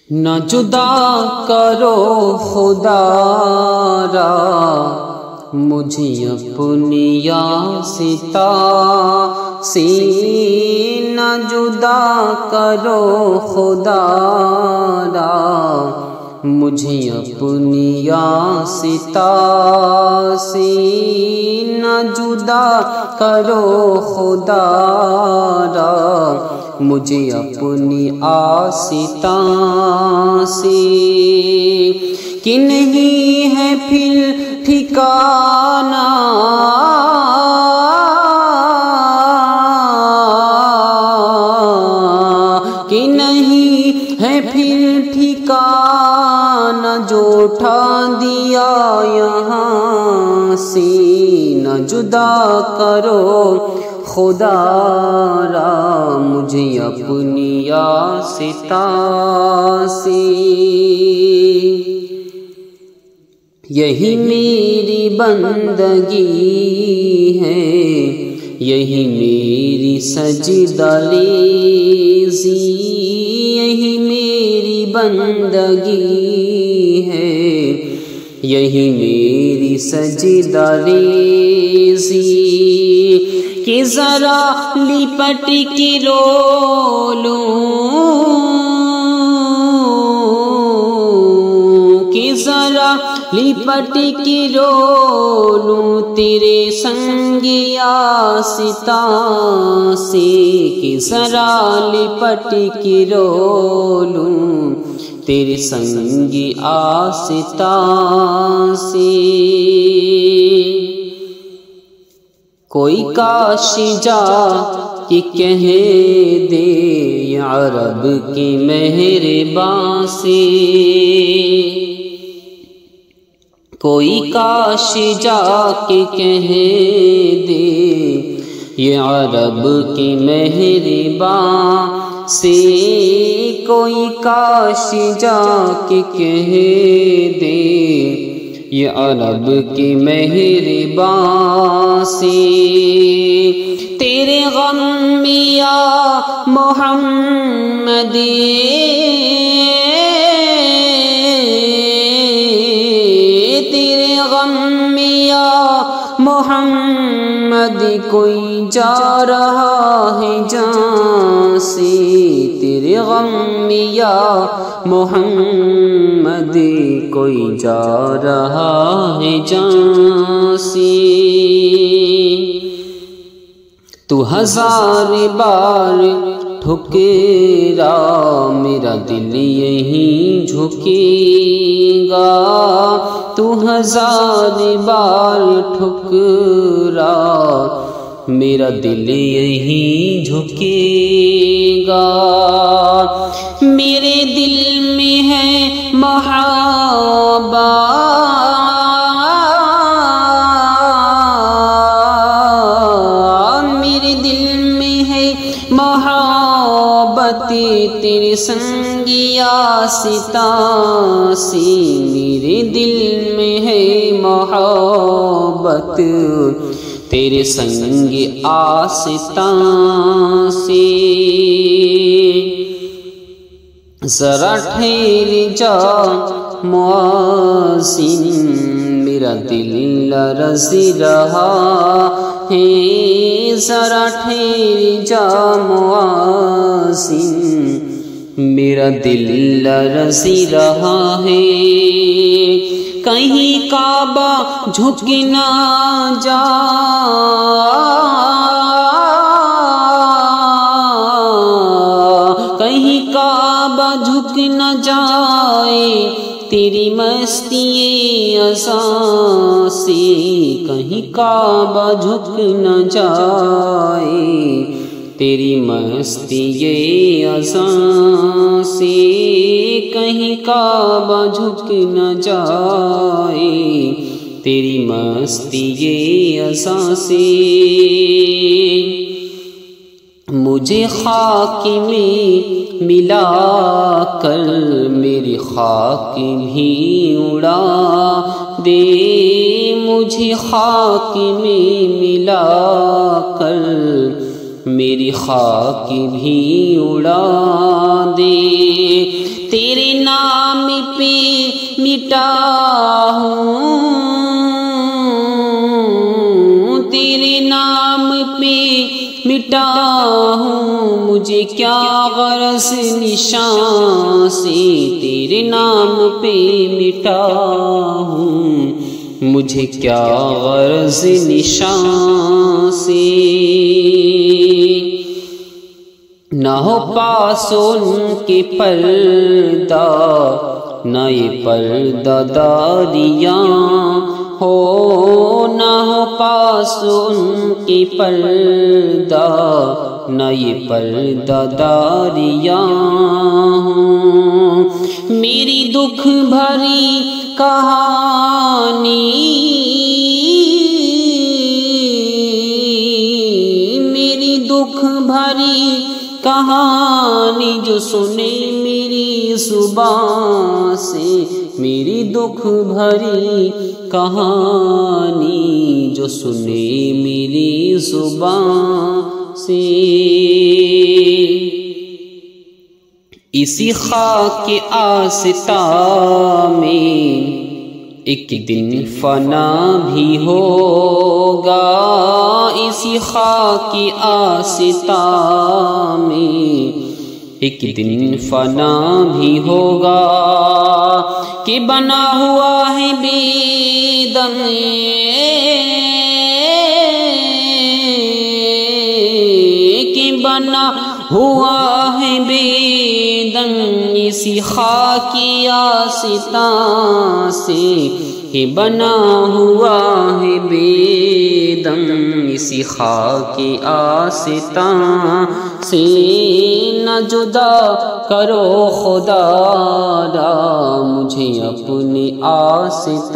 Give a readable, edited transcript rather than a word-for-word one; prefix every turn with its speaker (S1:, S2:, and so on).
S1: نہ جدا کرو خدا را مجھے اپنی یاستا سے، نہ جدا کرو خدا را مجھے اپنی یاستا سے، نہ جدا کرو خدا را مجھے اپنی آستہ سے، کہ نہیں ہے پھر ٹھکانہ کہ نہیں ہے پھر ٹھکانہ جو اٹھا دیا یہاں سے، نہ جدا کرو خدا را مجھے اپنی یاستا سے، یہی میری بندگی ہے، یہی میری سجدہ ریزی، یہی میری بندگی ہے، یہی میری سجدہ ریزی، کہ ذرا لپٹ کے رو لوں، کہ ذرا لپٹ کے رو لوں تیرے سنگ آستہ سے، کہ ذرا لپٹ کے رو لوں تیرے سنگ آستہ سے، کوئی کاش جا کہ کہہ دے یا رب کی مہربان سے، کوئی کاش جا کے کہہ دے یا رب کی مہربان سے، کوئی کاش جا کے کہہ دے یا رب کی مہربان سے، تیرے غم میں یا محمد، تیرے غم میں یا محمد کوئی جا رہا ہے جان سے، تیرے غم میں یا محمد کوئی جا رہا ہے جان سے، تو ہزار بار ٹھکرا میرا دل یہیں جھکے گا، تو ہزار بار ٹھکرا میرا دل یہیں جھکے گا، میرے دل میں ہے محبت، میرے دل میں ہے محبت تیرے سنگ آستہ سے، میرے دل میں ہے محبت تیرے سنگ آستہ سے، ذرا ٹھہر جا مؤذن میرا دل لرز رہا ہے، ذرا ٹھہر جا مؤذن میرا دل لرز رہا ہے، کہیں کعبہ جھک نہ جا، کہیں کعبہ جھک نہ جائے تیری مستی اذاں سے، کہیں کعبہ جھک نہ جائے تیری مستی اذاں سے، کہیں کعبہ جھک نہ جائے تیری مستی اذاں سے، مجھے خاک میں ملا کر میری خاک بھی اڑا دے، مجھے خاک میں ملا کر میری خاک بھی اڑا دے، تیرے نام پہ مٹا ہوں، تیرے نام پہ مٹا ہوں، مجھے کیا غرض نشان سے، تیرے نام پہ مٹا ہوں، مجھے کیا غرض نشان سے۔ نہ ہو پاس ان کے پردہ، نہ یہ پردہ داریاں ہو، نہ ہو پاس ان کے پردہ، نہ یہ پردہ داریاں ہوں۔ میری دکھ بھری کہانی، میری دکھ بھری کہانی جو سنے میری زبان سے، میری دکھ بھری کہانی جو سنے میری زبان سے۔ اسی خاک آستاں میں ایک دن فنا بھی ہوگا، اسی خاک آستاں میں ایک دن فنا بھی ہوگا، کہ بنا ہوا ہے بے دم، کہ بنا ہوا ہے بے دم اسی خاک آستاں سے، کہ بنا ہوا ہے بے دم اسی خاک آستاں سے۔ نہ جدا کرو خدا را مجھے اپنی آستاں